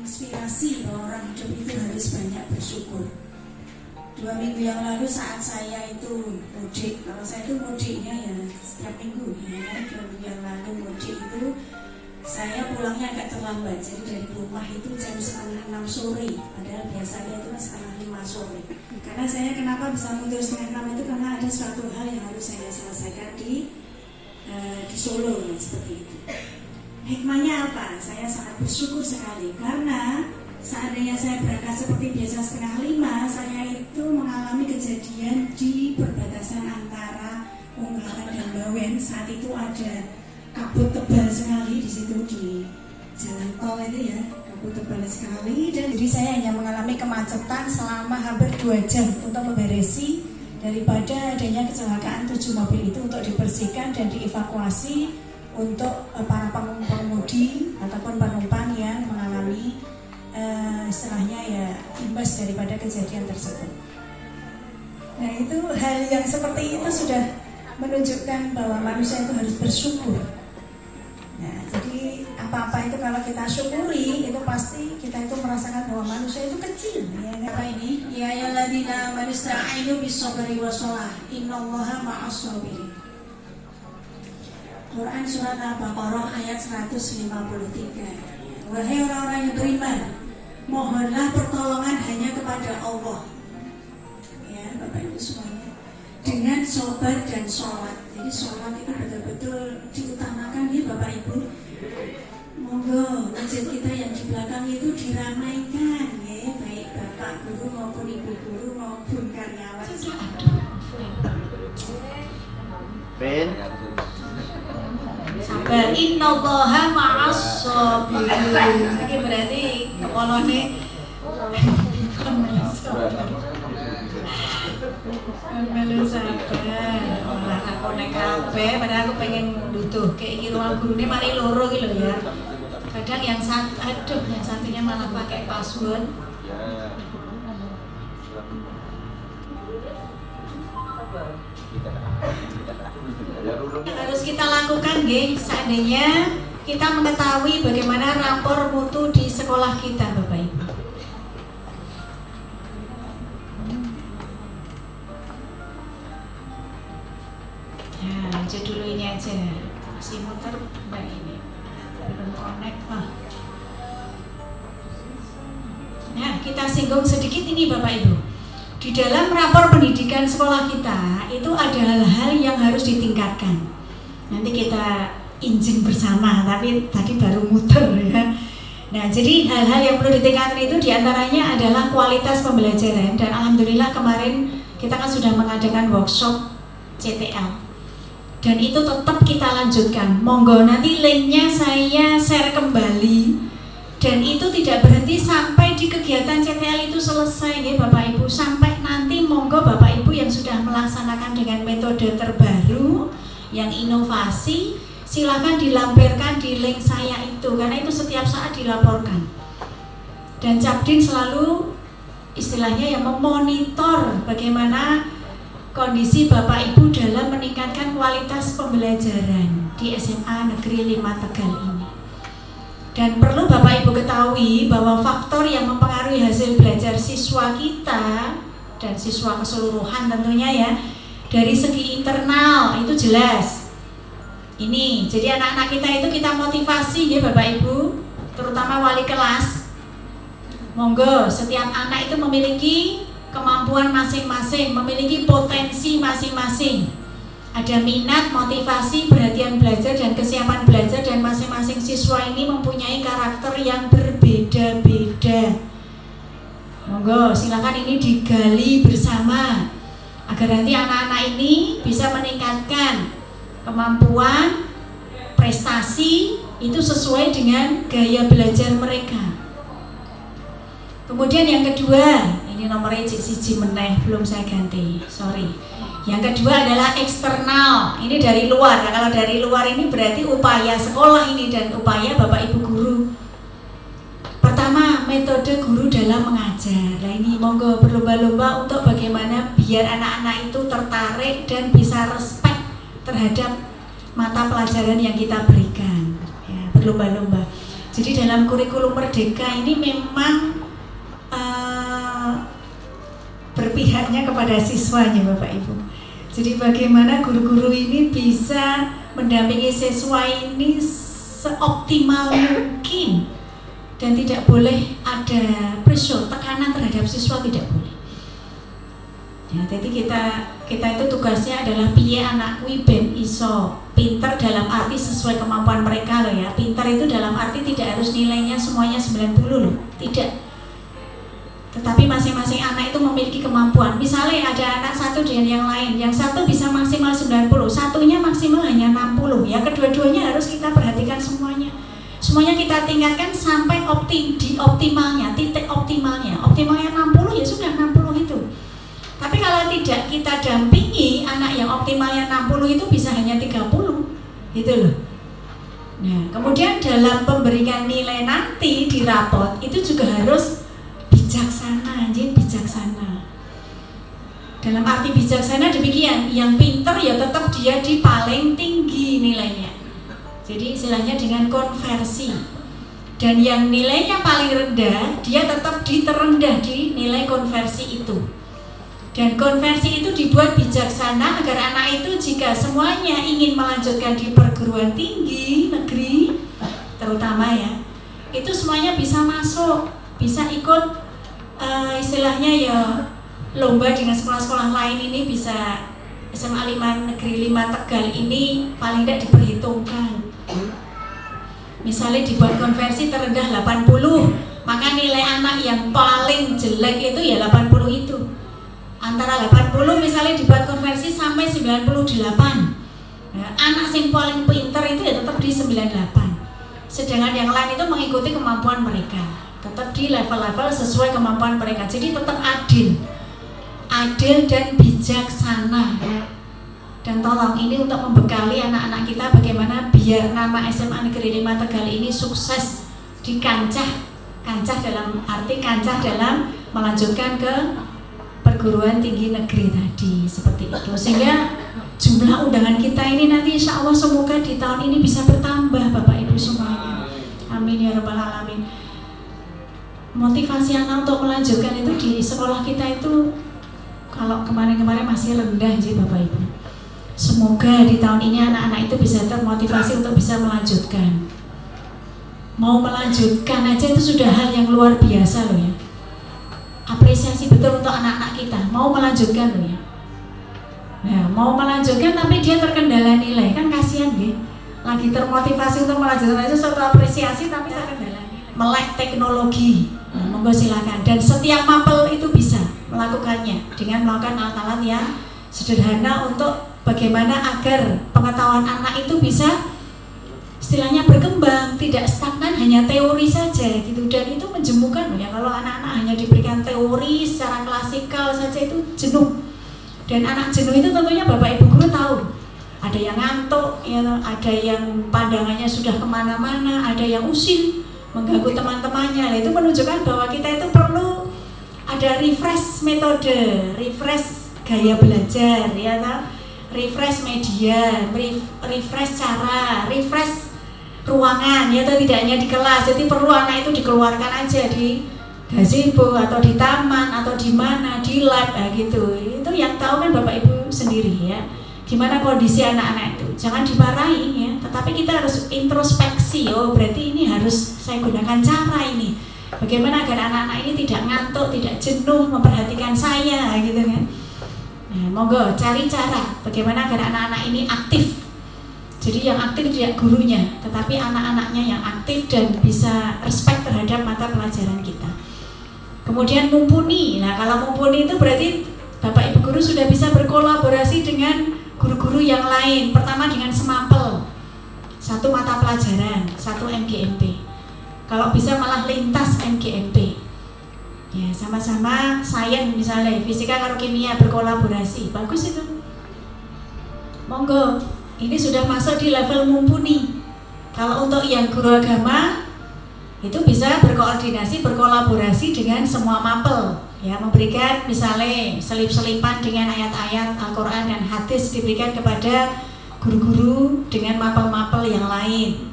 menginspirasi bahwa orang hidup itu harus banyak bersyukur. 2 minggu yang lalu saat saya itu mudik, kalau saya itu mudiknya ya setiap minggu ya, 2 minggu yang lalu mudik itu saya pulangnya agak terlambat, jadi dari rumah itu jam 5:30 sore, padahal biasanya itu 4:30 sore. Karena saya kenapa bisa mundur 5:30 itu karena ada suatu hal yang harus saya selesaikan di Solo seperti itu. Hikmahnya apa? Saya sangat bersyukur sekali karena seandainya saya berangkat seperti biasa 4:30, saya itu mengalami kejadian di perbatasan antara Ungaran dan Bawen. Saat itu ada kabut tebal sekali di situ di jalan tol itu ya, kabut tebal sekali, dan jadi saya hanya mengalami kemacetan selama hampir 2 jam untuk memberesi daripada adanya kecelakaan 7 mobil itu untuk dibersihkan dan dievakuasi untuk para pengemudi ataupun penumpang yang mengalami istilahnya ya imbas daripada kejadian tersebut. Nah itu hal yang seperti itu sudah menunjukkan bahwa manusia itu harus bersyukur. Nah jadi apa-apa itu kalau kita syukuri itu pasti kita itu merasakan bahwa manusia itu kecil. Ya, apa ini? Ya ayyuhalladzina amanu ista'inu bis-sabri was-shalah innallaha ma'as-sabirin. Quran surat Al-Baqarah ayat 153. Wahai orang-orang yang beriman, mohonlah pertolongan hanya kepada Allah. Ya, Bapak Ibu semuanya. Dengan sabar dan sholat. Jadi sholat itu betul-betul diutamakan ya Bapak Ibu. Monggo masjid kita yang di belakang itu diramaikan ya, baik Bapak guru maupun Ibu guru maupun karyawan. Ben. Sabar, innallaha ma'as sabirin. Ini berarti kepolone melu sabar. Malah aku nek kabeh, padahal aku pengen nduduhke iki ruang gurune mari loro iki lho ya. Kadang yang satunya malah pakai password. Harus kita lakukan nggih, seandainya kita mengetahui bagaimana rapor mutu di sekolah kita Bapak Ibu. Ya, aja dulu ini aja. Masih muter enggak ini? Belum connect lah. Nah, kita singgung sedikit ini Bapak Ibu. Di dalam rapor pendidikan sekolah kita itu ada hal-hal yang harus ditingkatkan. Nanti kita injing bersama, tapi tadi baru muter ya. Nah, jadi hal-hal yang perlu ditingkatkan itu diantaranya adalah kualitas pembelajaran. Dan alhamdulillah kemarin kita kan sudah mengadakan workshop CTL. Dan itu tetap kita lanjutkan. Monggo nanti linknya saya share kembali. Dan itu tidak berhenti sampai di kegiatan CTL itu selesai ya Bapak Ibu. Sampai nanti monggo Bapak Ibu yang sudah melaksanakan dengan metode terbaru yang inovasi, silakan dilampirkan di link saya itu, karena itu setiap saat dilaporkan. Dan Capdin selalu istilahnya yang memonitor bagaimana kondisi Bapak Ibu dalam meningkatkan kualitas pembelajaran di SMA Negeri 5 Tegal ini. Dan perlu Bapak Ibu ketahui bahwa faktor yang mempengaruhi hasil belajar siswa kita dan siswa keseluruhan tentunya ya, dari segi internal itu jelas. Ini, jadi anak-anak kita itu kita motivasi ya Bapak Ibu, terutama wali kelas. Monggo, setiap anak itu memiliki kemampuan masing-masing, memiliki potensi masing-masing. Ada minat, motivasi, perhatian belajar, dan kesiapan belajar, dan masing-masing siswa ini mempunyai karakter yang berbeda-beda. Monggo, silakan ini digali bersama agar nanti anak-anak ini bisa meningkatkan kemampuan, prestasi itu sesuai dengan gaya belajar mereka. Kemudian yang kedua, ini nomornya siji meneh belum saya ganti, sorry. Yang kedua adalah eksternal, ini dari luar. Nah, kalau dari luar ini berarti upaya sekolah ini dan upaya Bapak Ibu guru. Pertama, metode guru dalam mengajar. Nah ini monggo berlomba-lomba untuk bagaimana biar anak-anak itu tertarik dan bisa respect terhadap mata pelajaran yang kita berikan. Ya, berlomba-lomba. Jadi dalam kurikulum Merdeka ini memang berpihaknya kepada siswanya Bapak Ibu. Jadi bagaimana guru-guru ini bisa mendampingi siswa ini seoptimal mungkin, dan tidak boleh ada pressure, tekanan terhadap siswa, tidak boleh. Ya, jadi kita itu tugasnya adalah piye anak kuwi ben iso pinter dalam arti sesuai kemampuan mereka loh ya. Pinter itu dalam arti tidak harus nilainya semuanya 90 loh, tidak. Tetapi masing-masing anak itu memiliki kemampuan. Misalnya ada anak satu dengan yang lain, yang satu bisa maksimal 90, satunya maksimal hanya 60. Ya kedua-duanya harus kita perhatikan semuanya. Semuanya kita tingkatkan sampai di optimalnya, titik optimalnya. Optimalnya 60 ya sudah 60 itu. Tapi kalau tidak kita dampingi, anak yang optimalnya 60 itu bisa hanya 30. Gitu loh. Nah, kemudian dalam pemberikan nilai nanti di rapot itu juga harus bijaksana, bijaksana. Dalam arti bijaksana demikian, yang pinter ya tetap dia di paling tinggi nilainya. Jadi istilahnya dengan konversi. Dan yang nilainya paling rendah, dia tetap di terendah di nilai konversi itu. Dan konversi itu dibuat bijaksana agar anak itu jika semuanya ingin melanjutkan di perguruan tinggi negeri, terutama ya, itu semuanya bisa masuk, bisa ikut istilahnya ya lomba dengan sekolah-sekolah lain ini, bisa SMA 5 Negeri 5 Tegal ini paling tidak diperhitungkan. Misalnya dibuat konversi terendah 80, maka nilai anak yang paling jelek itu ya 80 itu. Antara 80 misalnya dibuat konversi sampai 98. Nah, anak yang paling pinter itu ya tetap di 98. Sedangkan yang lain itu mengikuti kemampuan mereka, tetap di level-level sesuai kemampuan mereka. Jadi tetap adil dan bijaksana. Dan tolong ini untuk membekali anak-anak kita bagaimana biar nama SMA Negeri 5 Tegal ini sukses di kancah dalam arti kancah dalam melanjutkan ke perguruan tinggi negeri tadi, seperti itu. Sehingga jumlah undangan kita ini nanti insya Allah semoga di tahun ini bisa bertambah Bapak Ibu semuanya. Amin ya rabbal alamin. Motivasi anak untuk melanjutkan itu di sekolah kita itu kalau kemarin-kemarin masih rendah sih Bapak Ibu. Semoga di tahun ini anak-anak itu bisa termotivasi untuk bisa melanjutkan. Mau melanjutkan aja itu sudah hal yang luar biasa loh ya. Apresiasi betul untuk anak-anak kita, mau melanjutkan loh ya. Nah, mau melanjutkan tapi dia terkendala nilai, kan kasihan ya. Lagi termotivasi untuk melanjutkan itu suatu apresiasi tapi terkendala nilai. Melek teknologi, nah, monggo silakan. Dan setiap mapel itu bisa melakukannya dengan melakukan alat-alat yang sederhana untuk bagaimana agar pengetahuan anak itu bisa istilahnya berkembang, tidak stagnan hanya teori saja gitu. Dan itu menjemukan loh ya, kalau anak-anak hanya diberikan teori secara klasikal saja itu jenuh. Dan anak jenuh itu tentunya Bapak Ibu guru tahu, ada yang ngantuk ya, ada yang pandangannya sudah kemana-mana, ada yang usil mengganggu teman-temannya. Nah, itu menunjukkan bahwa kita itu perlu ada refresh metode, refresh gaya belajar ya, refresh media, refresh cara, refresh ruangan ya, atau tidak hanya di kelas. Jadi perlu anak itu dikeluarkan aja di gazebo atau di taman atau di mana, di lab gitu. Itu yang tahu kan Bapak Ibu sendiri ya, gimana kondisi anak-anak itu. Jangan dimarahi ya, tetapi kita harus introspeksi. Oh berarti ini harus saya gunakan cara ini, bagaimana agar anak-anak ini tidak ngantuk, tidak jenuh memperhatikan saya gitu kan. Nah, monggo cari cara bagaimana agar anak-anak ini aktif. Jadi yang aktif tidak gurunya, tetapi anak-anaknya yang aktif dan bisa respect terhadap mata pelajaran kita. Kemudian mumpuni. Nah, kalau mumpuni itu berarti Bapak Ibu guru sudah bisa berkolaborasi dengan guru-guru yang lain. Pertama dengan semapel, satu mata pelajaran, satu MGMP. Kalau bisa malah lintas MGMP. Ya, sama-sama sains misalnya, fisika karo kimia berkolaborasi. Bagus itu. Monggo. Ini sudah masuk di level mumpuni. Kalau untuk yang guru agama itu bisa berkoordinasi, berkolaborasi dengan semua mapel ya, memberikan misalnya selip-selipan dengan ayat-ayat Al-Quran dan hadis diberikan kepada guru-guru dengan mapel-mapel yang lain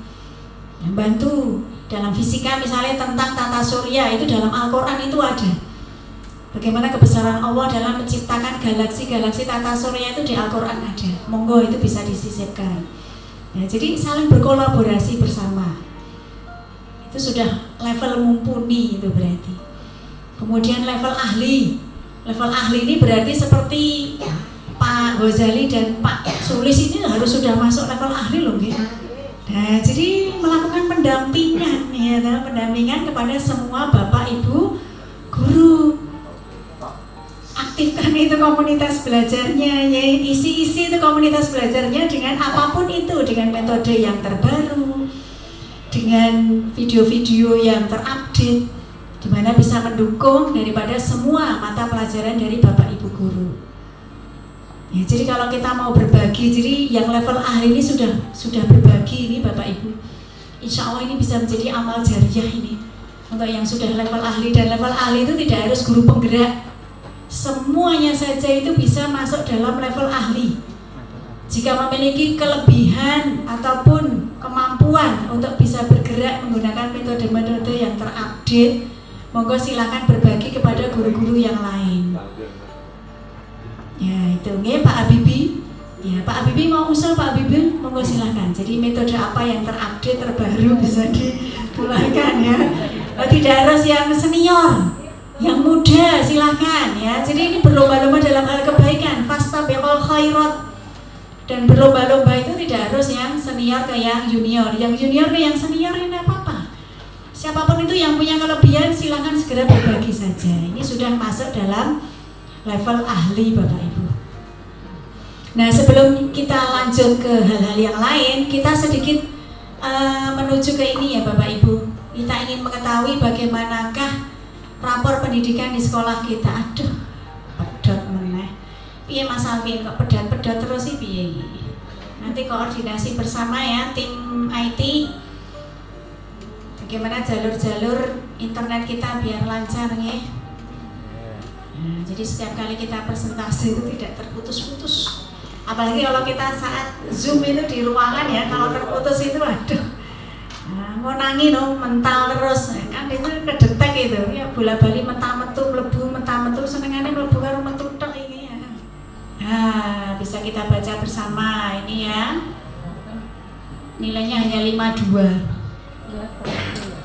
yang bantu dalam fisika misalnya tentang tata surya, itu dalam Al-Quran itu ada. Bagaimana kebesaran Allah dalam menciptakan galaksi-galaksi tata surya itu di Al-Quran ada. Monggo itu bisa disisipkan. Ya, jadi saling berkolaborasi bersama. Itu sudah level mumpuni itu berarti. Kemudian level ahli. Level ahli ini berarti seperti Pak Ghazali dan Pak Sulis ini harus sudah masuk level ahli loh, gitu. Nah, jadi melakukan pendampingan ya, pendampingan kepada semua Bapak Ibu guru. Aktifkan itu komunitas belajarnya, ya, isi itu komunitas belajarnya dengan apapun itu, dengan metode yang terbaru, dengan video-video yang terupdate, di mana bisa mendukung daripada semua mata pelajaran dari Bapak Ibu guru. Ya, jadi kalau kita mau berbagi, jadi yang level ahli ini sudah berbagi ini Bapak Ibu. Insya Allah ini bisa menjadi amal jariah ini untuk yang sudah level ahli, dan level ahli itu tidak harus guru penggerak. Semuanya saja itu bisa masuk dalam level ahli. Jika memiliki kelebihan ataupun kemampuan untuk bisa bergerak menggunakan metode-metode yang terupdate, monggo silakan berbagi kepada guru-guru yang lain. Ya itu, nggih Pak Habibie. Ya Pak Habibie mau usul, Pak Habibie monggo silakan. Jadi metode apa yang terupdate terbaru bisa ditularkan ya. Tidak harus yang senior. Yang muda silakan ya. Jadi ini berlomba-lomba dalam hal kebaikan, fastabiqul khairat. Dan berlomba-lomba itu tidak harus yang senior ke yang junior, yang junior ke yang senior, ini apa-apa. Siapapun itu yang punya kelebihan silakan segera berbagi saja. Ini sudah masuk dalam level ahli Bapak Ibu. Nah, sebelum kita lanjut ke hal-hal yang lain, kita sedikit menuju ke ini ya Bapak Ibu. Kita ingin mengetahui bagaimanakah rapor pendidikan di sekolah kita. Aduh, pedot meneh. Piye Mas Alvin kok pedot-pedot terus sih piye? Nanti koordinasi bersama ya tim IT. Bagaimana jalur-jalur internet kita biar lancar nggih. Nah, jadi setiap kali kita presentasi itu tidak terputus-putus. Apalagi kalau kita saat Zoom itu di ruangan ya, kalau terputus itu aduh. Mau nangis dong, mental terus kan itu kedetek itu ya, bola-bali mental-metu mlebu mental-metu, senengane mlebu karo metu tok ini ya. Nah, bisa kita baca bersama ini ya. Nilainya hanya 52.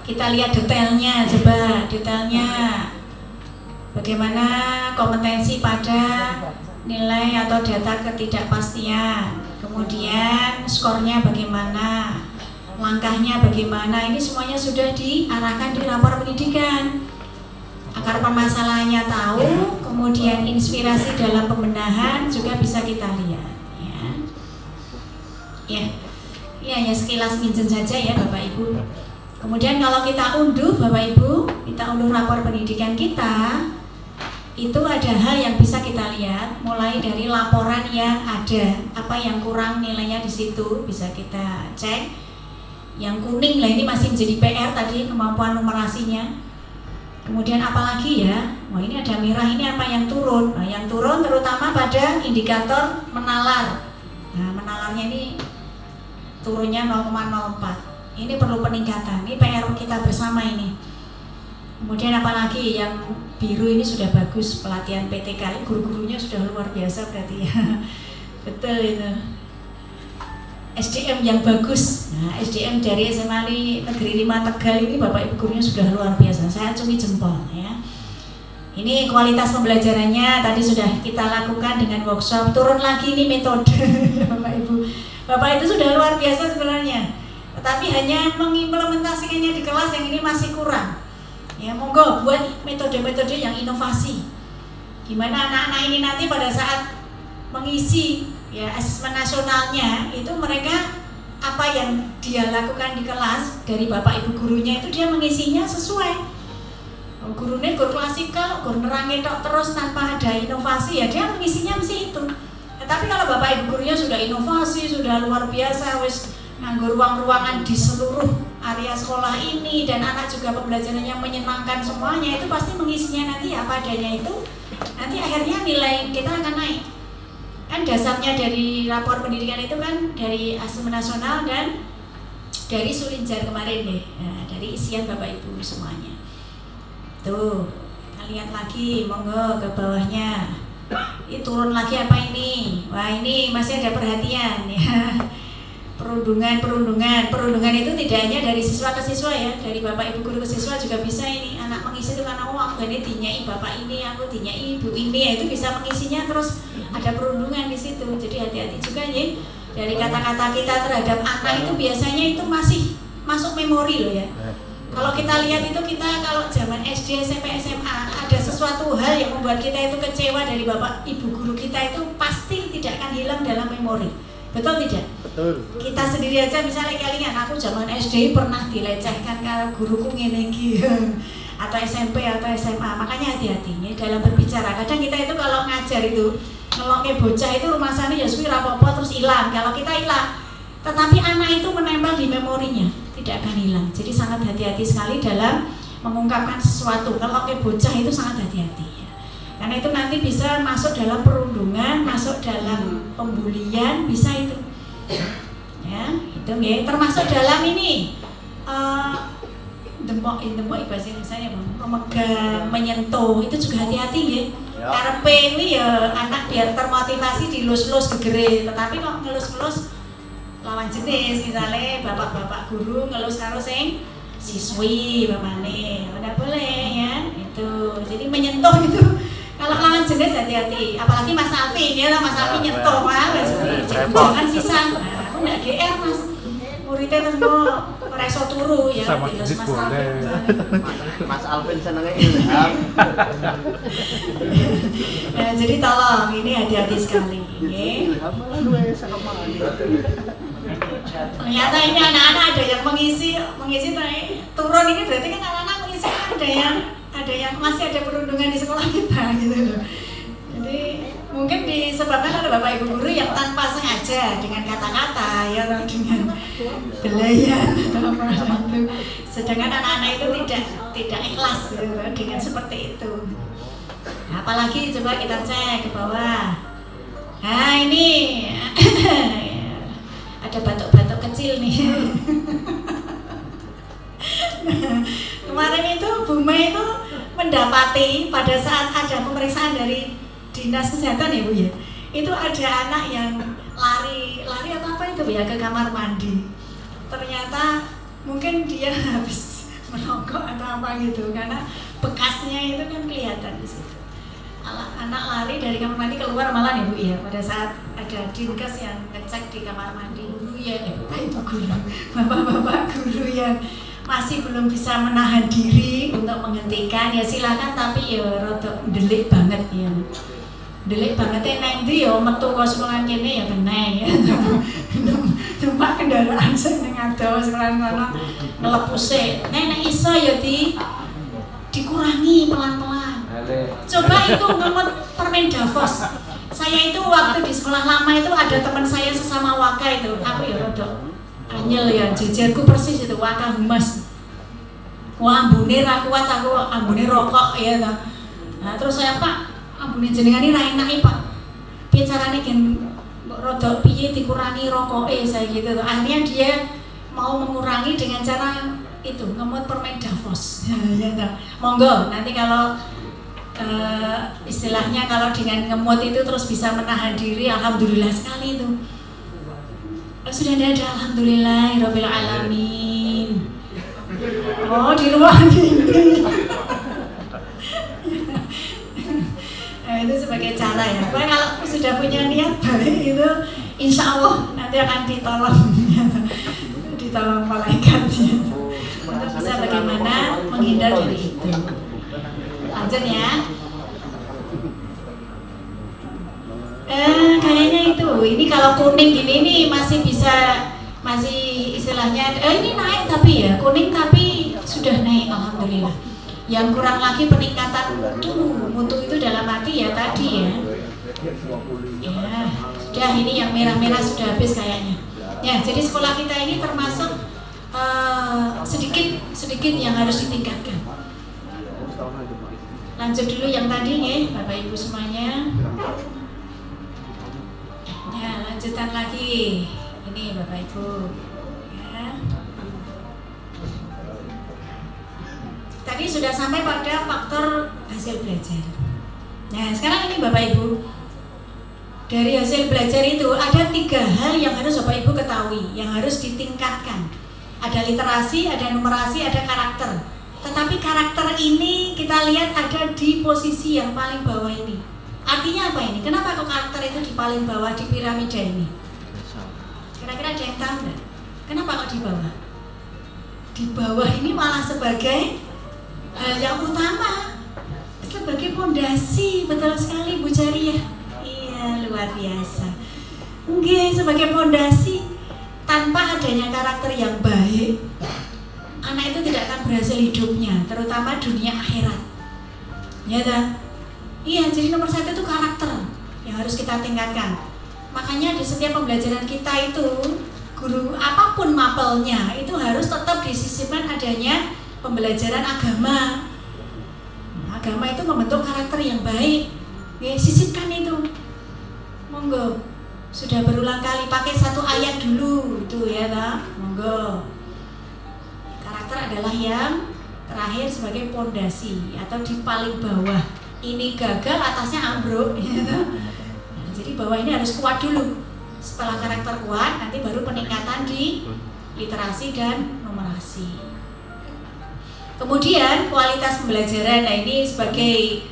Kita lihat detailnya, coba detailnya. Bagaimana kompetensi pada nilai atau data ketidakpastian. Kemudian skornya bagaimana? Langkahnya bagaimana, ini semuanya sudah diarahkan di rapor pendidikan. Akar permasalahannya tahu, kemudian inspirasi dalam pembenahan juga bisa kita lihat ya sekilas minjem saja ya Bapak Ibu. Kemudian kalau kita unduh Bapak Ibu, kita unduh rapor pendidikan kita, itu ada hal yang bisa kita lihat, mulai dari laporan yang ada, apa yang kurang nilainya di situ bisa kita cek. Yang kuning lah ini masih menjadi PR tadi, kemampuan numerasinya. Kemudian apalagi ya, wah ini ada merah, ini apa yang turun. Nah yang turun terutama pada indikator menalar. Nah menalarnya ini turunnya 0,04. Ini perlu peningkatan, ini PR kita bersama ini. Kemudian apalagi yang biru ini sudah bagus, pelatihan PTK, guru-gurunya sudah luar biasa berarti ya. Betul itu. SDM yang bagus. Nah, SDM dari SMA Negeri 5 Tegal ini Bapak Ibu gurunya sudah luar biasa. Saya acungi jempol ya. Ini kualitas pembelajarannya tadi sudah kita lakukan dengan workshop. Turun lagi ini metode Bapak Ibu. Bapak itu sudah luar biasa sebenarnya. Tetapi hanya mengimplementasikannya di kelas yang ini masih kurang. Ya, monggo buat metode-metode yang inovasi. Gimana anak-anak ini nanti pada saat mengisi ya asesmen nasionalnya itu mereka apa yang dia lakukan di kelas dari Bapak Ibu gurunya itu dia mengisinya sesuai. Gurunya guru klasikal, guru nerangi tok terus tanpa ada inovasi ya dia mengisinya mesti itu. Tapi kalau Bapak Ibu gurunya sudah inovasi, sudah luar biasa, wis nganggo ruang-ruangan di seluruh area sekolah ini dan anak juga pembelajarannya menyenangkan semuanya, itu pasti mengisinya nanti apa adanya itu, nanti akhirnya nilai kita akan naik. Kan dasarnya dari rapor pendidikan itu kan dari asesmen nasional dan dari Sulinjar kemarin deh, nah, dari isian Bapak Ibu semuanya. Tuh, kita lihat lagi, monggo ke bawahnya. Ini turun lagi apa ini? Wah, ini masih ada perhatian ya. Perundungan itu tidak hanya dari siswa ke siswa ya, dari Bapak Ibu guru ke siswa juga bisa ini. Anak mengisi itu karena aku ini dinyai Bapak ini, aku dinyai Ibu ini, ya, itu bisa mengisinya terus ada perundungan di situ. Jadi hati-hati juga ya. Dari kata-kata kita terhadap anak itu biasanya itu masih masuk memori loh ya. Kalau kita lihat itu kita kalau zaman SD, SMP, SMA ada sesuatu hal yang membuat kita itu kecewa dari Bapak Ibu guru kita itu pasti tidak akan hilang dalam memori. Betul tidak? Betul. Kita sendiri aja misalnya kalian, aku zaman SD pernah dilecehkan karena guruku ngene iki atau SMP atau SMA. Makanya hati-hati ya dalam berbicara. Kadang kita itu kalau ngajar itu ngeloknya bocah itu rumasane ya suwi rapopo terus hilang. Kalau kita hilang, tetapi anak itu menempel di memorinya, tidak akan hilang. Jadi sangat hati-hati sekali dalam mengungkapkan sesuatu. Kalau ke bocah itu sangat hati-hati ya. Karena itu nanti bisa masuk dalam perundungan, masuk dalam pembulian, bisa itu. Ya, itu ya. Termasuk dalam ini demok bahasa Indonesia memegang, menyentuh, itu juga hati-hati ya. Karepe ini ya anak biar termotivasi dilus-lus gegere, tetapi kok ngelus-ngelus lawan jenis, misalnya bapak-bapak guru ngelus karo sing siswi bapane, tidak boleh ya itu. Jadi menyentuh itu kalau lawan jenis hati-hati, apalagi Mas Alvin ya, Mas Alvin nyentuh jangan sisang. Aku nggak GR Mas, muridnya terus mau reso turu ya, dilus Mas Alvin. Mas Alvin senengnya ilham. Nah, jadi tolong ini hati-hati sekali. Ilham malah luwe sakemane. Ternyata ini anak-anak ada yang mengisi turun ini berarti kan anak-anak mengisi ada yang masih ada perundungan di sekolah kita gitu loh. Jadi mungkin disebabkan ada Bapak Ibu guru yang tanpa sengaja dengan kata-kata ya dengan belayan atau apa itu. Sedangkan anak-anak itu tidak ikhlas gitu, dengan seperti itu. Apalagi coba kita cek ke bawah. Nah ini ada batuk-batuk kecil nih. Kemarin itu Bu Mei itu mendapati pada saat ada pemeriksaan dari Dinas Kesehatan ya Bu ya, itu ada anak yang lari atau apa itu ya ke kamar mandi. Ternyata mungkin dia habis merokok atau apa gitu, karena bekasnya itu kan kelihatan di situ. Anak lari dari kamar mandi keluar malah ya Bu ya, pada saat ada dinkes yang ngecek di kamar mandi, guru ya, Ibu guru, bapak-bapak guru yang masih belum bisa menahan diri untuk menghentikan ya silakan, tapi ya rada delik banget ya. Delik banget nang ndi ya metu kok sekolahan kene ya beneng ya. Numpak kendaraan sing ning adoh sekolahan kono ngelepuse. Nek iso ya dikurangi pelan-pelan. Coba itu ngemut permen Davos. Saya itu waktu di sekolah lama itu ada teman saya sesama waka itu. Aku ya rada anyel ya, jejerku persis itu waka humas. Wah, ambune ra kuat aku, ambune rokok ya ta. Nah, terus saya, Pak, ambune jenengan iki ra enak Pak. Piye carane gen rada piye dikurangi rokoke saya gitu. Akhirnya dia mau mengurangi dengan cara itu ngemut permen Davos. Ya ta. Monggo nanti kalau istilahnya kalau dengan ngemut itu terus bisa menahan diri, alhamdulillah sekali itu. Sudah ada alhamdulillah rabbil alamin. Oh, di ruang ini. Nah, itu sebagai cara ya. Pokoknya kalau sudah punya niat baik itu insya Allah nanti akan ditolong malaikat ya. Untuk bisa bagaimana menghindar dari itu. Lanjut ya. Kayaknya itu. Ini kalau kuning gini nih masih istilahnya ini naik tapi ya kuning tapi sudah naik alhamdulillah. Yang kurang lagi peningkatan mutu itu dalam arti ya tadi ya. Ya, sudah ini yang merah-merah sudah habis kayaknya. Ya, jadi sekolah kita ini termasuk sedikit yang harus ditingkatkan. Lanjut dulu yang tadi ya, Bapak Ibu semuanya. Ya, lanjutan lagi. Ini Bapak Ibu. Ya. Tadi sudah sampai pada faktor hasil belajar. Nah, sekarang ini Bapak Ibu, dari hasil belajar itu ada 3 hal yang harus Bapak Ibu ketahui, yang harus ditingkatkan. Ada literasi, ada numerasi, ada karakter. Tetapi karakter ini kita lihat ada di posisi yang paling bawah ini. Artinya apa ini? Kenapa kok karakter itu di paling bawah di piramida ini? Kira-kira ada yang tahu nggak? Kenapa kok di bawah? Di bawah ini malah sebagai hal yang utama, sebagai pondasi. Betul sekali Bu Jariah. Iya, luar biasa. Oke, sebagai pondasi. Tanpa adanya karakter yang baik, anak itu tidak akan berhasil hidupnya, terutama dunia akhirat. Ya tak? Iya, jadi nomor 1 itu karakter yang harus kita tingkatkan. Makanya di setiap pembelajaran kita itu, guru apapun mapelnya itu harus tetap disisipkan adanya pembelajaran agama. Agama itu membentuk karakter yang baik. Ya, sisipkan itu. Monggo. Sudah berulang kali pakai 1 ayat dulu itu ya tak? Monggo. Karakter adalah yang terakhir sebagai pondasi atau di paling bawah. Ini gagal, atasnya ambruk ya tak? Nah, jadi bawah ini harus kuat dulu. Setelah karakter kuat, nanti baru peningkatan di literasi dan numerasi. Kemudian kualitas pembelajaran, nah ini sebagai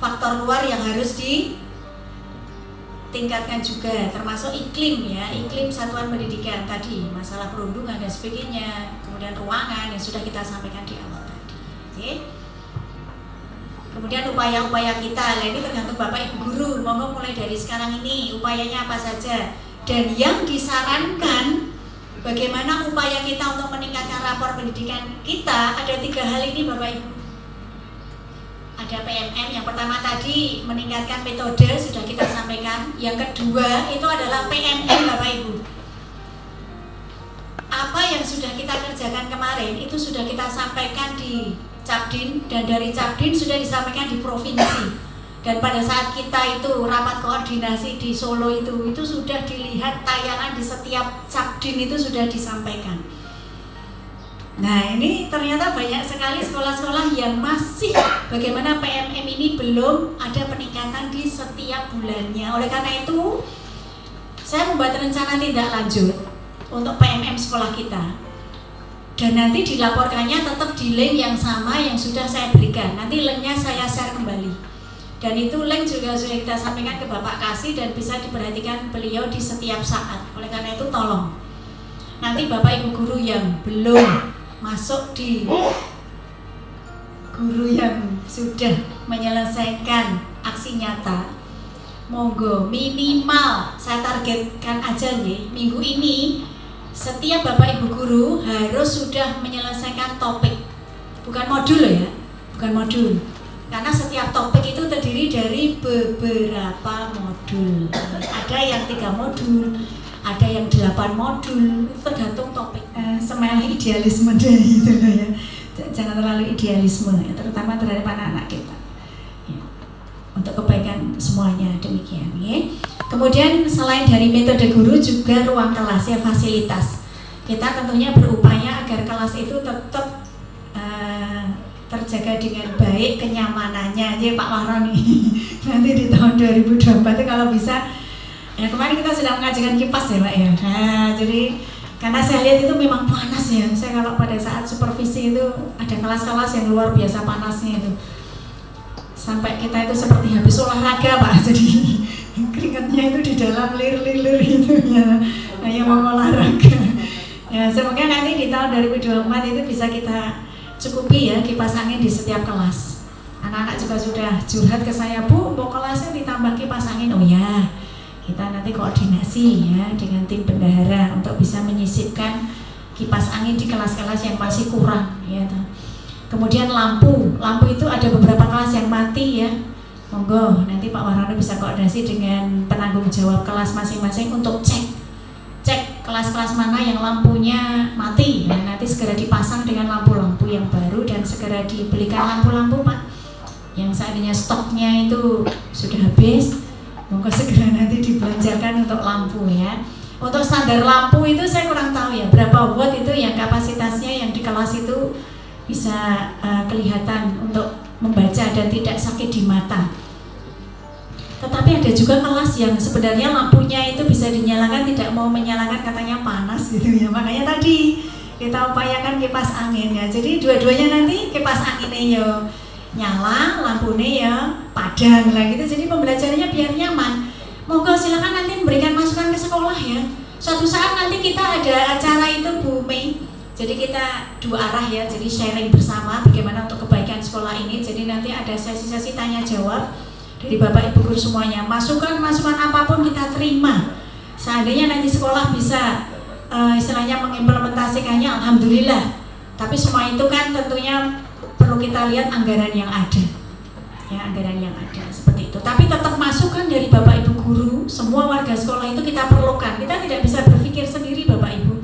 faktor luar yang harus ditingkatkan juga, termasuk iklim ya, iklim satuan pendidikan tadi, masalah perundungan dan sebagainya, kemudian ruangan yang sudah kita sampaikan di awal tadi. Oke. Kemudian upaya-upaya kita, nah ini tergantung Bapak Ibu Guru, monggo mulai dari sekarang ini upayanya apa saja, dan yang disarankan bagaimana upaya kita untuk meningkatkan rapor pendidikan kita. Ada 3 hal ini Bapak Ibu. Ada PMM, yang pertama tadi meningkatkan metode sudah kita sampaikan. Yang kedua itu adalah PMM Bapak Ibu. Apa yang sudah kita kerjakan kemarin itu sudah kita sampaikan di Capdin, dan dari Capdin sudah disampaikan di provinsi. Dan pada saat kita itu rapat koordinasi di Solo itu sudah dilihat tayangan di setiap Capdin itu sudah disampaikan. Nah, ini ternyata banyak sekali sekolah-sekolah yang masih bagaimana PMM ini belum ada peningkatan di setiap bulannya. Oleh karena itu, saya membuat rencana tindak lanjut untuk PMM sekolah kita. Dan nanti dilaporkannya tetap di link yang sama yang sudah saya berikan. Nanti linknya saya share kembali. Dan itu link juga sudah kita sampaikan ke Bapak Kasih dan bisa diperhatikan beliau di setiap saat. Oleh karena itu tolong, nanti Bapak Ibu Guru yang belum masuk di guru yang sudah menyelesaikan aksi nyata, monggo minimal saya targetkan aja nih, minggu ini setiap Bapak Ibu Guru harus sudah menyelesaikan topik, bukan modul ya, bukan modul. Karena setiap topik itu terdiri dari beberapa modul. Ada yang 3 modul, ada yang 8 modul, itu tergantung topik. Semangat idealisme deh gitu loh ya. Jangan terlalu idealisme ya, terutama terhadap anak-anak kita. Ya. Untuk kebaikan semuanya demikian ya. Kemudian selain dari metode guru juga ruang kelas ya, fasilitas. Kita tentunya berupaya agar kelas itu tetap terjaga dengan baik kenyamanannya ya Pak Wahroni. Nanti di tahun 2024 itu kalau bisa ya, kemarin kita sudah mengajukan kipas ya Pak ya. Nah, jadi karena saya lihat itu memang panas ya. Saya kalau pada saat supervisi itu ada kelas-kelas yang luar biasa panasnya itu. Sampai kita itu seperti habis olahraga Pak. Jadi keringatnya itu di dalam lir-lir itu ya. Kayak mau olahraga. Ya, semoga nanti di tahun 2024 itu bisa kita cukupi ya kipas angin di setiap kelas. Anak-anak juga sudah curhat ke saya, Bu, mau kelasnya ditambah kipas angin. Oh ya, kita nanti koordinasi ya dengan tim bendahara untuk bisa menyisipkan kipas angin di kelas-kelas yang masih kurang ya. Kemudian lampu itu ada beberapa kelas yang mati ya. Monggo nanti Pak Wahroni bisa koordinasi dengan penanggung jawab kelas masing-masing untuk cek kelas-kelas mana yang lampunya mati ya, nanti segera dipasang dengan lampu-lampu yang baru dan segera dibelikan lampu-lampu Pak yang seandainya stoknya itu sudah habis, monggo segera nanti dibelanjakan untuk lampu ya. Untuk standar lampu itu saya kurang tahu ya berapa watt itu yang kapasitasnya yang di kelas itu kelihatan untuk membaca dan tidak sakit di mata. Tetapi ada juga kelas yang sebenarnya lampunya itu bisa dinyalakan, tidak mau menyalakan, katanya panas gitu ya. Makanya tadi kita upayakan kipas angin ya. Jadi dua-duanya nanti kipas anginnya ya nyala, lampunya ya padang lah gitu. Jadi pembelajarannya biar nyaman. Monggo silakan nanti memberikan masukan ke sekolah ya. Suatu saat nanti kita ada acara itu Bu Mei. Jadi kita dua arah ya. Jadi sharing bersama bagaimana untuk kebaikan sekolah ini. Jadi nanti ada sesi-sesi tanya jawab dari Bapak Ibu guru semuanya. Masukan apapun kita terima. Seandainya nanti sekolah bisa istilahnya mengimplementasikannya, alhamdulillah. Tapi semua itu kan tentunya perlu kita lihat anggaran yang ada. Ya, anggaran yang ada seperti itu. Tapi tetap masukan dari Bapak Ibu guru, semua warga sekolah itu kita perlukan. Kita tidak bisa berpikir sendiri Bapak Ibu.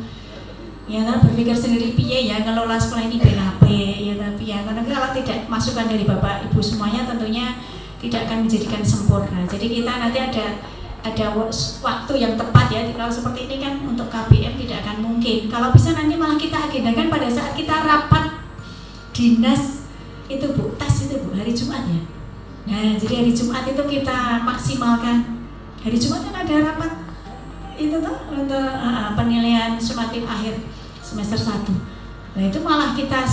Ya, berpikir sendiri piye ya ngelola sekolah ini BNP ya, tapi ya karena kalau tidak masukan dari Bapak Ibu semuanya tentunya tidak akan menjadikan sempurna. Jadi kita nanti ada waktu yang tepat ya. Kalau seperti ini kan untuk KBM tidak akan mungkin. Kalau bisa nanti malah kita agendakan pada saat kita rapat dinas itu Bu, tes itu Bu, hari Jumat ya. Nah, jadi hari Jumat itu kita maksimalkan. Hari Jumat kan ada rapat itu tuh untuk penilaian sumatif akhir semester 1. Nah, itu malah kita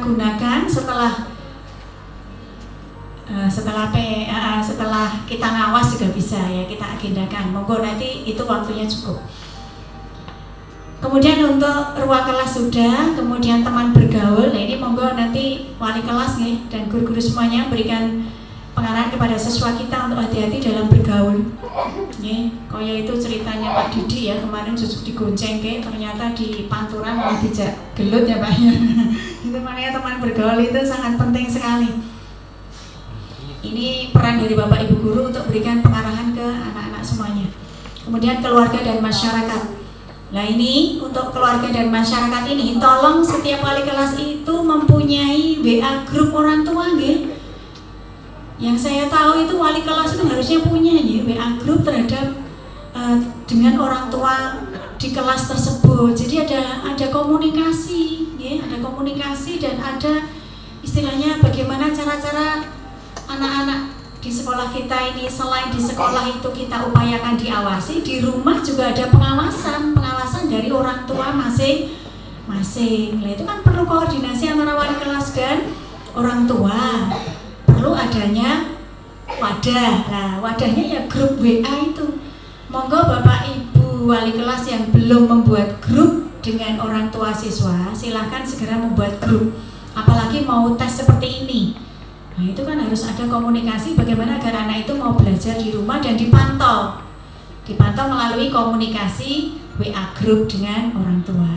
gunakan setelah kita ngawas juga bisa ya, kita agendakan. Monggo nanti itu waktunya cukup. Kemudian untuk ruang kelas sudah, kemudian teman bergaul. Nah ini monggo nanti wali kelas nih dan guru-guru semuanya berikan pengarahan kepada siswa kita untuk hati-hati dalam bergaul. Nih, kaya itu ceritanya Pak Didi ya, kemarin justru digonceng ternyata di panturan malah dijak gelut ya Pak ya. Itu makanya teman bergaul itu sangat penting sekali. Ini peran dari Bapak Ibu guru untuk berikan pengarahan ke anak-anak semuanya. Kemudian keluarga dan masyarakat. Nah ini untuk keluarga dan masyarakat ini, tolong setiap wali kelas itu mempunyai WA grup orang tua nggih. Yang saya tahu itu wali kelas itu harusnya punya ya WA grup terhadap dengan orang tua di kelas tersebut. Jadi ada komunikasi, ya, ada komunikasi dan ada istilahnya bagaimana cara-cara anak-anak di sekolah kita ini, selain di sekolah itu kita upayakan diawasi, di rumah juga ada pengawasan dari orang tua masing-masing. Nah, itu kan perlu koordinasi antara wali kelas dan orang tua. Perlu adanya wadah. Nah, wadahnya ya grup WA itu. Monggo Bapak Ibu wali kelas yang belum membuat grup dengan orang tua siswa, silahkan segera membuat grup. Apalagi mau tes seperti ini. Nah itu kan harus ada komunikasi bagaimana agar anak itu mau belajar di rumah dan dipantau melalui komunikasi WA grup dengan orang tua.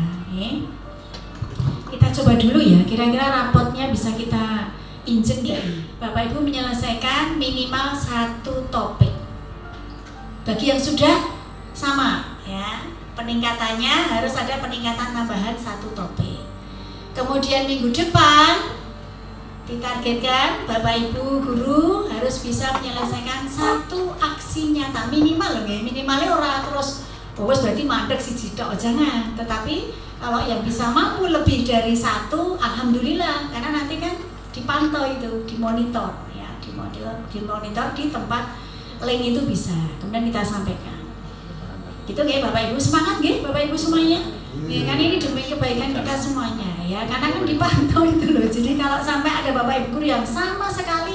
Kita coba dulu ya, kira-kira rapotnya bisa kita injek ya. Bapak Ibu menyelesaikan minimal 1 topik. Bagi yang sudah sama ya, peningkatannya harus ada peningkatan tambahan 1 topik. Kemudian minggu depan ditargetkan Bapak Ibu guru harus bisa menyelesaikan 1 aksi nyata minimal loh ya. Minimalnya orang terus berarti mandek siji tok, jangan. Tetapi kalau yang bisa mampu lebih dari 1, alhamdulillah, karena nanti kan dipantau itu, dimonitor ya, dimonitor di tempat link itu bisa. Kemudian kita sampaikan. Gitu nggih Bapak Ibu, semangat nggih Bapak Ibu semuanya. Ya kan ini demi kebaikan kita semuanya ya, karena kan dipantau itu loh. Jadi kalau sampai ada Bapak Ibu guru yang sama sekali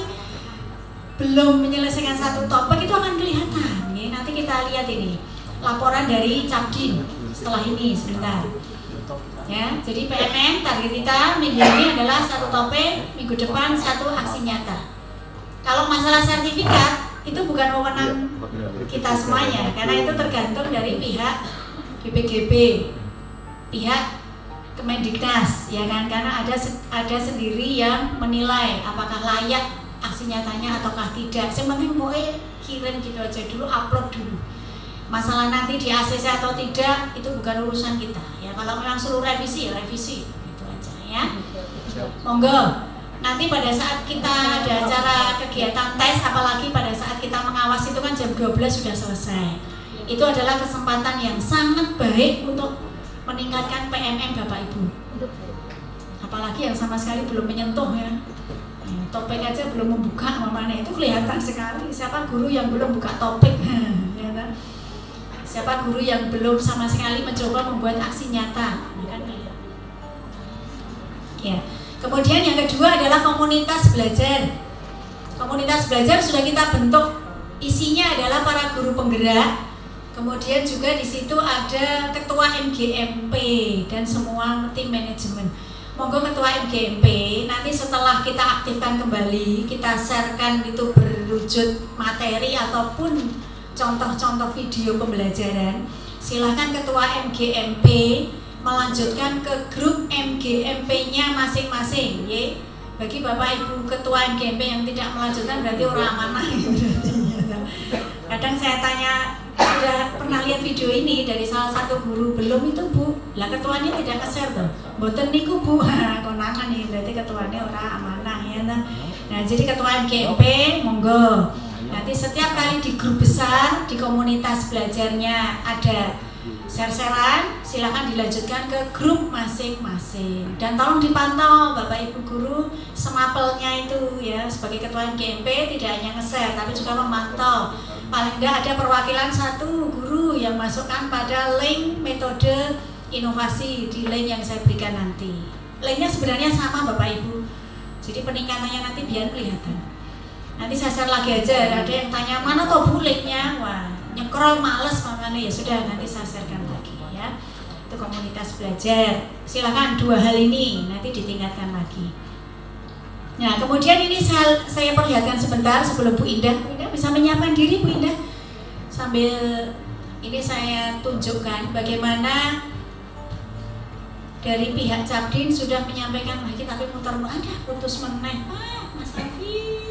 belum menyelesaikan 1 topik itu akan kelihatan ya. Nanti kita lihat ini laporan dari Capdin setelah ini sebentar ya. Jadi PMN target kita minggu ini adalah 1 topik, minggu depan 1 aksi nyata. Kalau masalah sertifikat itu bukan wewenang kita semuanya, karena itu tergantung dari pihak BPGB, pihak Kemendiknas ya kan, karena ada sendiri yang menilai apakah layak aksi nyatanya ataukah tidak. Yang penting pokoknya kirim gitu aja dulu, upload dulu. Masalah nanti di ACC atau tidak itu bukan urusan kita ya. Kalau memang suruh revisi ya revisi gitu aja ya. Monggo. Nanti pada saat kita ada acara kegiatan tes, apalagi pada saat kita mengawasi itu kan jam 12 sudah selesai. Itu adalah kesempatan yang sangat baik untuk meningkatkan PMM Bapak Ibu. apalagi yang sama sekali belum menyentuh ya. Topik aja belum membuka mamanya, itu kelihatan sekali siapa guru yang belum buka topik. Ya, siapa guru yang belum sama sekali mencoba membuat aksi nyata. Ya. Kemudian yang kedua adalah komunitas belajar. Komunitas belajar sudah kita bentuk, isinya adalah para guru penggerak. Kemudian juga di situ ada ketua MGMP dan semua tim manajemen. Monggo ketua MGMP nanti setelah kita aktifkan kembali, kita sharekan itu berwujud materi ataupun contoh-contoh video pembelajaran. Silakan ketua MGMP melanjutkan ke grup MGMP-nya masing-masing, ya. Bagi Bapak Ibu ketua MGMP yang tidak melanjutkan berarti orang amanah. Kadang saya tanya, sudah pernah lihat video ini dari salah satu guru? Belum itu Bu, lah ketuanya tidak nge-share tuh. Mboten niku Bu, konangan nih, berarti ketuanya orang amanah ya. Nah jadi ketua MGMP monggo. Nanti setiap kali di grup besar, di komunitas belajarnya ada share-sharean, silakan dilanjutkan ke grup masing-masing. Dan tolong dipantau Bapak Ibu guru semapelnya itu ya, sebagai ketua MGMP tidak hanya nge-share tapi juga memantau. Paling tidak ada perwakilan satu guru yang masukkan pada link metode inovasi di link yang saya berikan nanti. Linknya sebenarnya sama Bapak Ibu, jadi peningkatannya nanti biar kelihatan. Nanti saya share lagi aja, ada yang tanya mana toh Bu linknya, wah nyekrol males makanya, ya sudah nanti saya sharekan lagi ya. Itu komunitas belajar, silakan dua hal ini nanti ditingkatkan lagi. Nah kemudian ini saya perlihatkan sebentar sebelum Bu Indah bisa menyiapkan diri Bu Indah. Sambil ini saya tunjukkan bagaimana dari pihak Cabdin sudah menyampaikan lagi tapi muter ada putus meneh. Mas Alfi.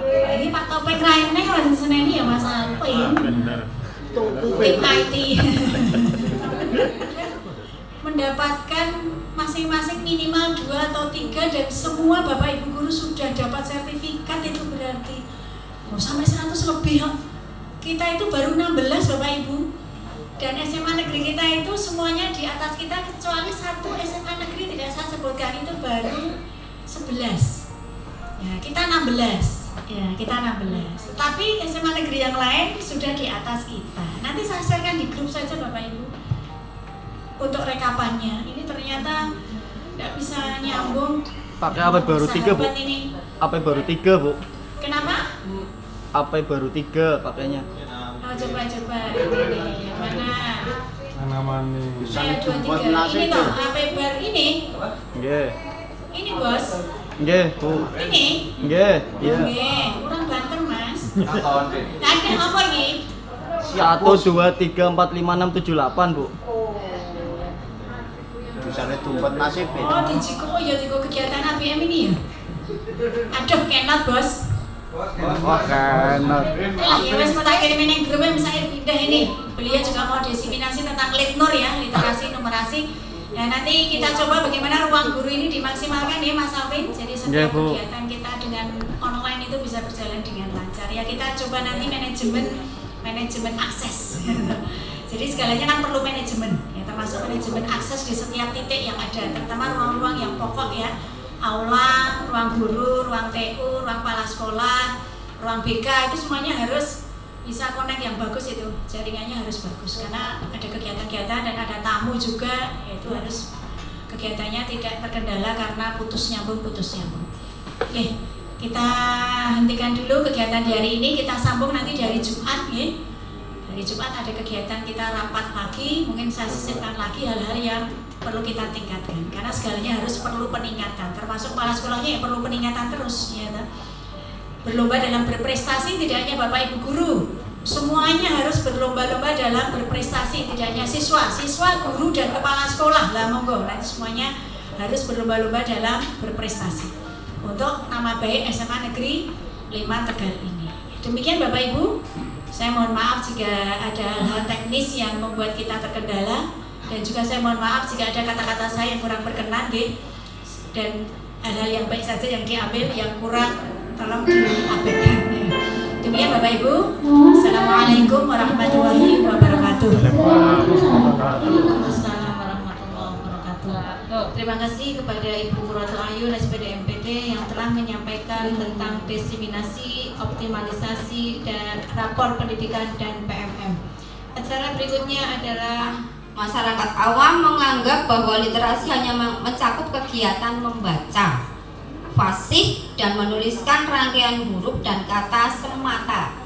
Ini Pak Topik Raine masih seneni ya Mas Alfi. Tim IT. Mendapatkan masing-masing minimal 2 atau 3 dan semua Bapak Ibu guru sudah dapat sertifikat, itu berarti sampai 100 lebih ya. Kita itu baru 16 Bapak Ibu, dan SMA negeri kita itu semuanya di atas kita kecuali satu SMA negeri tidak saya sebutkan itu baru 11 ya, kita 16 ya, kita 16, tapi SMA negeri yang lain sudah di atas kita. Nanti saya sharekan di grup saja Bapak Ibu untuk rekapannya. Ini ternyata tidak bisa nyambung. Pakai apa baru 3 Bu? Ini. Apa baru 3 Bu? Kenapa? Apa baru 3 pakainya? Oh, coba ini mana? Mana? Saya 23. Ini loh, apa baru ini? Nggih. Ini Bos. Nggih Bu. Ini? Nggih. Iya. Nggih, kurang banter Mas. Ada apa ini? 1 2 3 4 5 6 7 8 Bu. Misalnya tumpet nasib ya. Oh, digo kegiatan ABM ini ya? Aduh, kenal Bos. Oh, kenal. Ya wes mau tak kirimin yang grupnya misalnya pindah ini. Beliau juga mau diseminasi tentang litnur ya, literasi numerasi. Ya nanti kita coba bagaimana ruang guru ini dimaksimalkan ya Mas Alvin. Jadi setiap kegiatan kita dengan online itu bisa berjalan dengan lancar. Ya kita coba nanti manajemen akses. Jadi segalanya kan perlu manajemen, ya, termasuk manajemen akses di setiap titik yang ada, terutama ruang-ruang yang pokok ya, aula, ruang guru, ruang TU, ruang kepala sekolah, ruang BK itu semuanya harus bisa connect yang bagus itu, jaringannya harus bagus karena ada kegiatan-kegiatan dan ada tamu juga, yaitu harus kegiatannya tidak terkendala karena putus nyambung. Oke, kita hentikan dulu kegiatan di hari ini, kita sambung nanti di hari Jumat ya. Hari Jumat ada kegiatan kita rapat lagi, mungkin saya sisipkan lagi hal-hal yang perlu kita tingkatkan karena segalanya harus perlu peningkatan, termasuk kepala sekolahnya yang perlu peningkatan terus ya. Berlomba dalam berprestasi tidak hanya Bapak Ibu guru, semuanya harus berlomba-lomba dalam berprestasi, tidak hanya siswa, guru dan kepala sekolah lah monggo, nanti semuanya harus berlomba-lomba dalam berprestasi untuk nama baik SMA Negeri 5 Tegal ini. Demikian Bapak Ibu. Saya mohon maaf jika ada hal teknis yang membuat kita terkendala, dan juga saya mohon maaf jika ada kata-kata saya yang kurang berkenan, dan hal-hal yang baik saja yang diambil, yang kurang tolong diabaikan. Demikian Bapak Ibu. Assalamualaikum warahmatullahi wabarakatuh. Waalaikumsalam warahmatullahi wabarakatuh. Terima kasih kepada Ibu Muratul Ayu SPD MPD yang telah menyampaikan tentang diseminasi, optimalisasi, dan rapor pendidikan dan PMM. Acara berikutnya adalah masyarakat awam menganggap bahwa literasi hanya mencakup kegiatan membaca, fasih, dan menuliskan rangkaian huruf dan kata semata.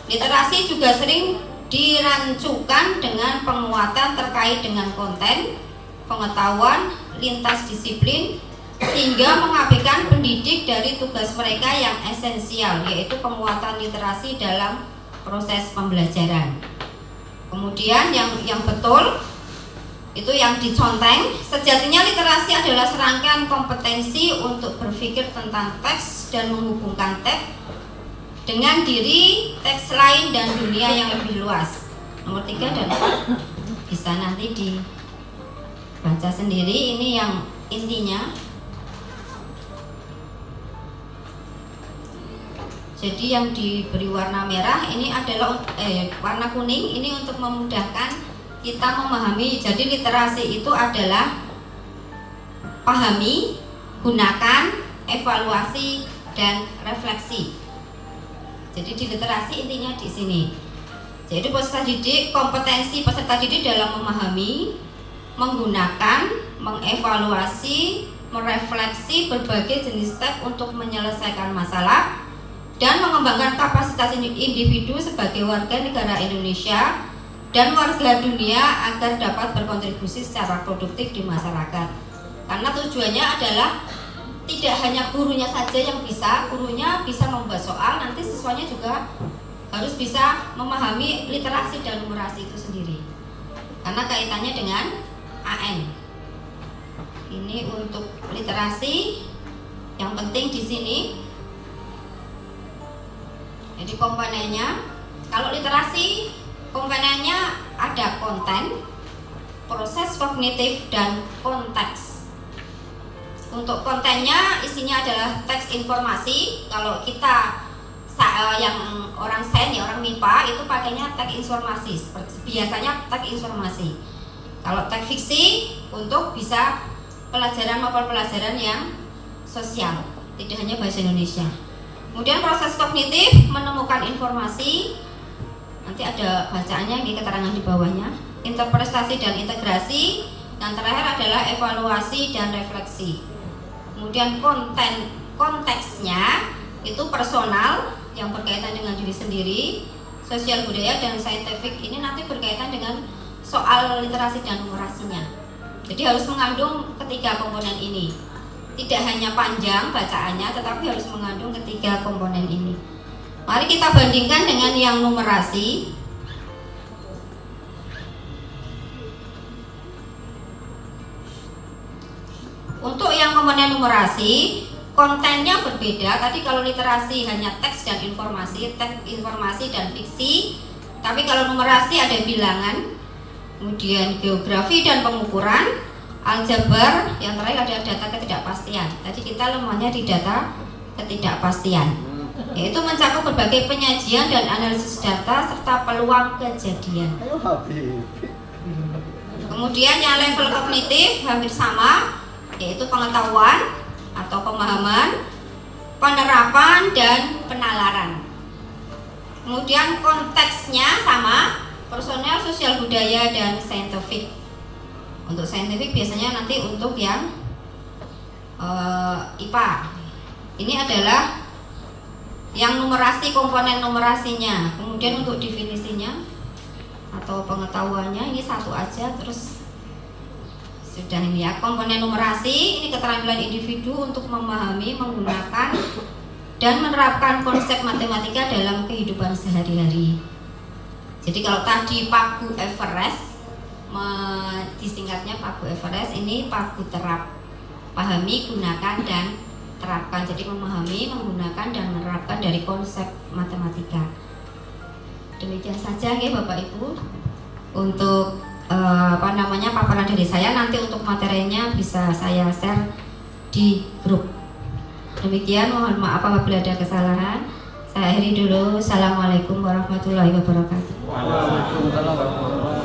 Literasi juga sering dirancukan dengan penguatan terkait dengan konten, pengetahuan, lintas disiplin, hingga mengabaikan pendidik dari tugas mereka yang esensial, yaitu penguatan literasi dalam proses pembelajaran. Kemudian yang betul itu yang diconteng, sejatinya literasi adalah serangkaian kompetensi untuk berpikir tentang teks dan menghubungkan teks dengan diri, teks lain, dan dunia yang lebih luas. Nomor 3 dan 4 bisa nanti dibaca sendiri, ini yang intinya. Jadi yang diberi warna merah ini adalah warna kuning ini untuk memudahkan kita memahami. Jadi literasi itu adalah pahami, gunakan, evaluasi, dan refleksi. Jadi di literasi intinya di sini. Jadi peserta didik, kompetensi peserta didik dalam memahami, menggunakan, mengevaluasi, merefleksi berbagai jenis teks untuk menyelesaikan masalah dan mengembangkan kapasitas individu sebagai warga negara Indonesia dan warga dunia agar dapat berkontribusi secara produktif di masyarakat. Karena tujuannya adalah tidak hanya gurunya saja yang bisa, gurunya bisa membuat soal, nanti siswanya juga harus bisa memahami literasi dan numerasi itu sendiri. Karena kaitannya dengan AN. Ini untuk literasi yang penting di sini. Jadi komponennya, kalau literasi komponennya ada konten, proses kognitif, dan konteks. Untuk kontennya isinya adalah teks informasi. Kalau kita yang orang sains, orang MIPA itu pakainya teks informasi. Biasanya teks informasi. Kalau teks fiksi untuk bisa pelajaran maupun pelajaran yang sosial, tidak hanya bahasa Indonesia. Kemudian proses kognitif menemukan informasi, nanti ada bacaannya, ini keterangan di bawahnya. Interpretasi dan integrasi, yang terakhir adalah evaluasi dan refleksi. Kemudian konteksnya itu personal yang berkaitan dengan diri sendiri, sosial budaya, dan saintifik. Ini nanti berkaitan dengan soal literasi dan numerasinya. Jadi harus mengandung ketiga komponen ini. Tidak hanya panjang bacaannya, tetapi harus mengandung ketiga komponen ini. Mari kita bandingkan dengan yang numerasi. Untuk yang komponen numerasi, kontennya berbeda. Tadi kalau literasi hanya teks dan informasi, teks, informasi, dan fiksi. Tapi kalau numerasi ada bilangan, kemudian geografi dan pengukuran, aljabar, yang terakhir ada data ketidakpastian. Tadi kita lemahnya di data ketidakpastian, yaitu mencakup berbagai penyajian dan analisis data serta peluang kejadian. Kemudian yang level kognitif hampir sama, yaitu pengetahuan atau pemahaman, penerapan, dan penalaran. Kemudian konteksnya sama, personel, sosial budaya, dan saintifik. Untuk saintifik biasanya nanti untuk yang IPA. Ini adalah yang numerasi, komponen numerasinya. Kemudian untuk definisinya atau pengetahuannya ini satu aja, terus sudah ini ya. Komponen numerasi ini keterampilan individu untuk memahami, menggunakan, dan menerapkan konsep matematika dalam kehidupan sehari-hari. Jadi kalau tadi Pagu Everest, disingkatnya Pagu Everest, ini Pagu terap, pahami, gunakan, dan terapkan. Jadi memahami, menggunakan, dan menerapkan dari konsep matematika. Demikian saja ya Bapak Ibu untuk paparan dari saya. Nanti untuk materinya bisa saya share di grup. Demikian, mohon maaf apabila ada kesalahan. Saya akhiri dulu. Assalamualaikum warahmatullahi wabarakatuh. Waalaikumsalam warahmatullahi wabarakatuh.